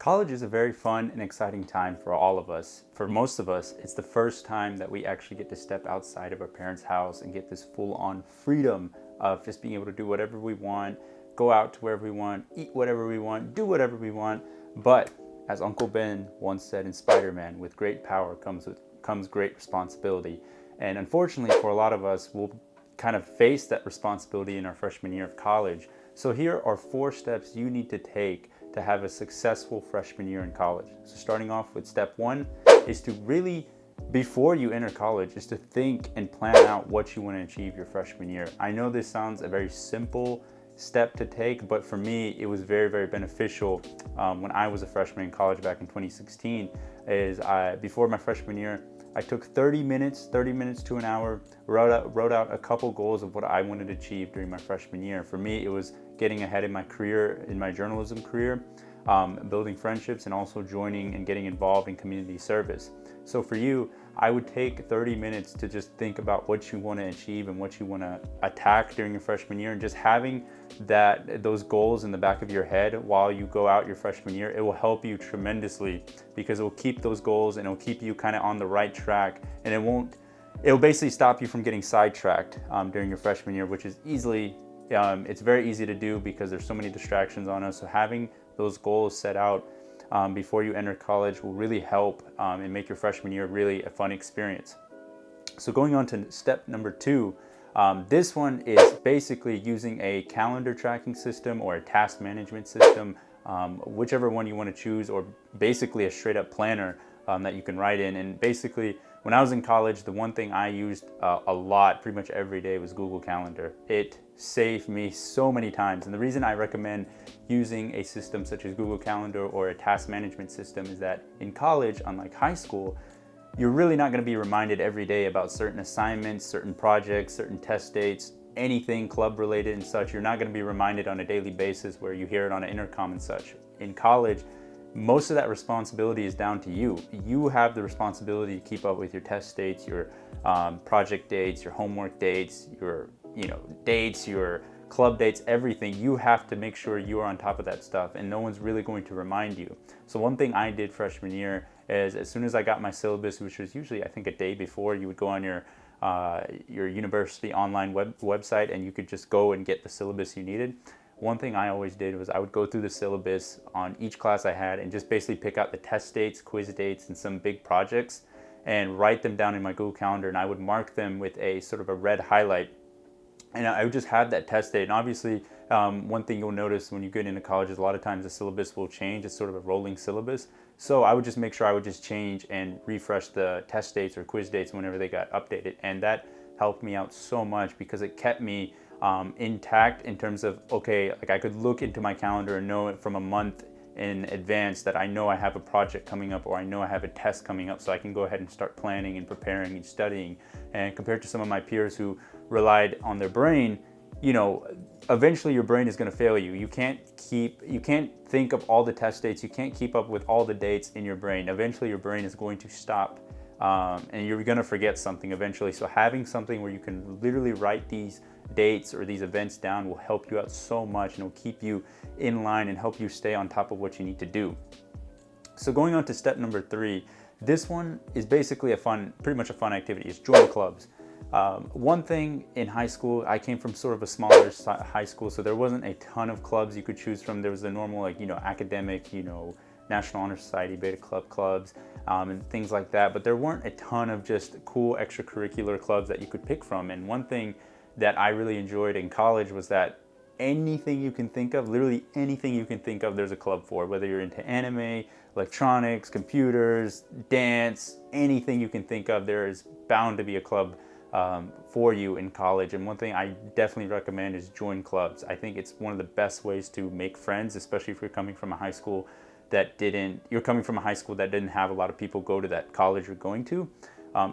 College is a very fun and exciting time for all of us. For most of us, it's the first time that we actually get to step outside of our parents' house and get this full-on freedom of just being able to do whatever we want, go out to wherever we want, eat whatever we want, do whatever we want. But as Uncle Ben once said in Spider-Man, with great power comes great responsibility. And unfortunately for a lot of us, we'll kind of face that responsibility in our freshman year of college. So here are 4 steps you need to take to have a successful freshman year in college. So starting off with step 1 is to really, before you enter college, is to think and plan out what you want to achieve your freshman year. I know this sounds a very simple step to take, but for me, it was very, very beneficial when I was a freshman in college back in 2016. Before my freshman year, I took 30 minutes to an hour, wrote out a couple goals of what I wanted to achieve during my freshman year. For me, it was getting ahead in my career, in my journalism career, building friendships, and also joining and getting involved in community service. So for you, I would take 30 minutes to just think about what you want to achieve and what you want to attack during your freshman year, and just having those goals in the back of your head while you go out your freshman year, it will help you tremendously, because it will keep those goals and it will keep you kind of on the right track, and it'll basically stop you from getting sidetracked during your freshman year, which is it's very easy to do because there's so many distractions on us. So having those goals set out before you enter college will really help and make your freshman year really a fun experience. So going on to step number 2, this one is basically using a calendar tracking system or a task management system, whichever one you want to choose, or basically a straight up planner that you can write in. And basically, when I was in college, the one thing I used a lot, pretty much every day, was Google Calendar. It saved me so many times. And the reason I recommend using a system such as Google Calendar or a task management system is that in college, unlike high school, you're really not going to be reminded every day about certain assignments, certain projects, certain test dates, anything club related and such. You're not going to be reminded on a daily basis where you hear it on an intercom and such. In college, most of that responsibility is down to you. You have the responsibility to keep up with your test dates, your project dates, your homework dates, your dates, your club dates, everything. You have to make sure you are on top of that stuff, and no one's really going to remind you. So one thing I did freshman year is, as soon as I got my syllabus, which was usually I think a day before, you would go on your university online website and you could just go and get the syllabus you needed. One thing I always did was I would go through the syllabus on each class I had and just basically pick out the test dates, quiz dates, and some big projects and write them down in my Google Calendar, and I would mark them with a sort of a red highlight. And I would just have that test date. And obviously, one thing you'll notice when you get into college is a lot of times the syllabus will change. It's sort of a rolling syllabus. So I would just make sure I would just change and refresh the test dates or quiz dates whenever they got updated. And that helped me out so much because it kept me intact in terms of, okay, like I could look into my calendar and know it from a month in advance that I know I have a project coming up or I know I have a test coming up, so I can go ahead and start planning and preparing and studying. And compared to some of my peers who relied on their brain, eventually your brain is going to fail you. You can't think of all the test dates. You can't keep up with all the dates in your brain. Eventually your brain is going to stop and you're going to forget something eventually. So having something where you can literally write these dates or these events down will help you out so much, and it will keep you in line and help you stay on top of what you need to do. So going on to step number 3, this one is basically pretty much a fun activity. It's join clubs. One thing in high school, I came from sort of a smaller high school, so there wasn't a ton of clubs you could choose from. There was the normal, academic, National Honor Society, Beta Club clubs, and things like that. But there weren't a ton of just cool extracurricular clubs that you could pick from. And one thing that I really enjoyed in college was that anything you can think of, literally anything you can think of, there's a club for. Whether you're into anime, electronics, computers, dance, anything you can think of, there is bound to be a club for you in college. And one thing I definitely recommend is join clubs. I think it's one of the best ways to make friends, especially if you're coming from a high school that didn't have a lot of people go to that college you're going to.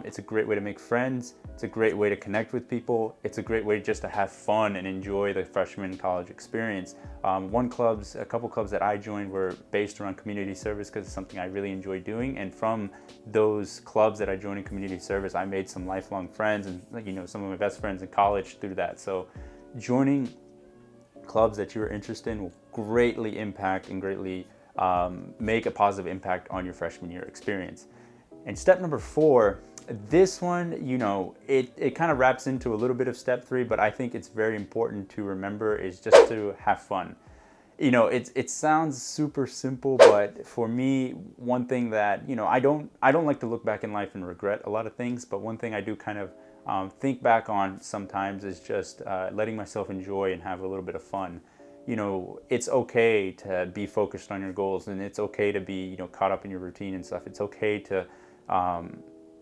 It's a great way to make friends. It's a great way to connect with people. It's a great way just to have fun and enjoy the freshman college experience. A couple clubs that I joined were based around community service because it's something I really enjoy doing. And from those clubs that I joined in community service, I made some lifelong friends and some of my best friends in college through that. So joining clubs that you're interested in will greatly impact and greatly make a positive impact on your freshman year experience. And step number 4, this one, you know, it kind of wraps into a little bit of step 3, but I think it's very important to remember is just to have fun. You know, it sounds super simple, but for me, one thing that, you know, I don't like to look back in life and regret a lot of things, but one thing I do kind of think back on sometimes is just letting myself enjoy and have a little bit of fun. You know, it's okay to be focused on your goals, and it's okay to be, you know, caught up in your routine and stuff. It's okay to,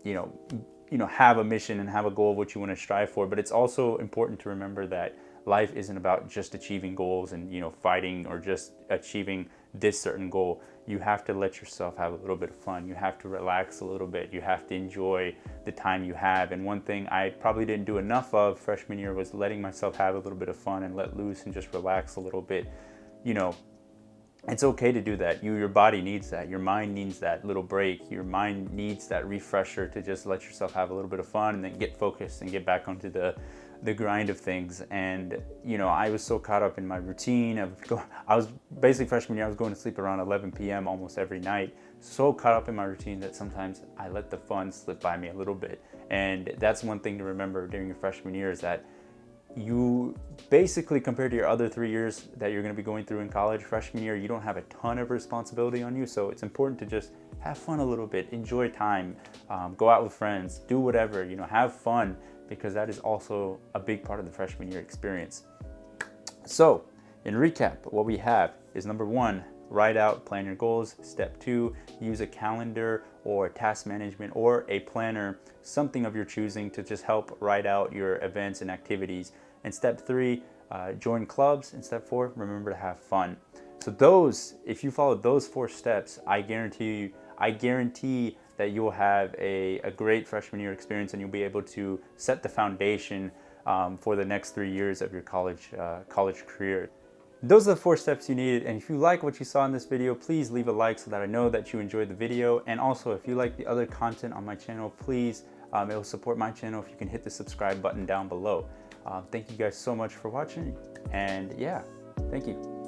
you know, have a mission and have a goal of what you want to strive for, but it's also important to remember that life isn't about just achieving goals and, you know, fighting or just achieving this certain goal. You have to let yourself have a little bit of fun. You have to relax a little bit. You have to enjoy the time you have. And one thing I probably didn't do enough of freshman year was letting myself have a little bit of fun and let loose and just relax a little bit. You know, it's okay to do that. Your body needs that. Your mind needs that little break. Your mind needs that refresher to just let yourself have a little bit of fun and then get focused and get back onto the grind of things. And, you know, I was so caught up in my routine I was basically freshman year, I was going to sleep around 11 p.m. almost every night. So caught up in my routine that sometimes I let the fun slip by me a little bit. And that's one thing to remember during your freshman year is that you basically, compared to your other 3 years that you're going to be going through in college, freshman year, you don't have a ton of responsibility on you. So it's important to just have fun a little bit, enjoy time, go out with friends, do whatever, you know, have fun, because that is also a big part of the freshman year experience. So in recap, what we have is number 1, write out, plan your goals. Step 2, use a calendar or task management or a planner, something of your choosing, to just help write out your events and activities. And step 3, join clubs. And step 4, remember to have fun. So those, if you follow those 4 steps, I guarantee that you'll have a great freshman year experience, and you'll be able to set the foundation for the next 3 years of your college career. Those are the 4 steps you needed. And if you like what you saw in this video, please leave a like so that I know that you enjoyed the video. And also, if you like the other content on my channel, please, it will support my channel if you can hit the subscribe button down below. Thank you guys so much for watching. And yeah, thank you.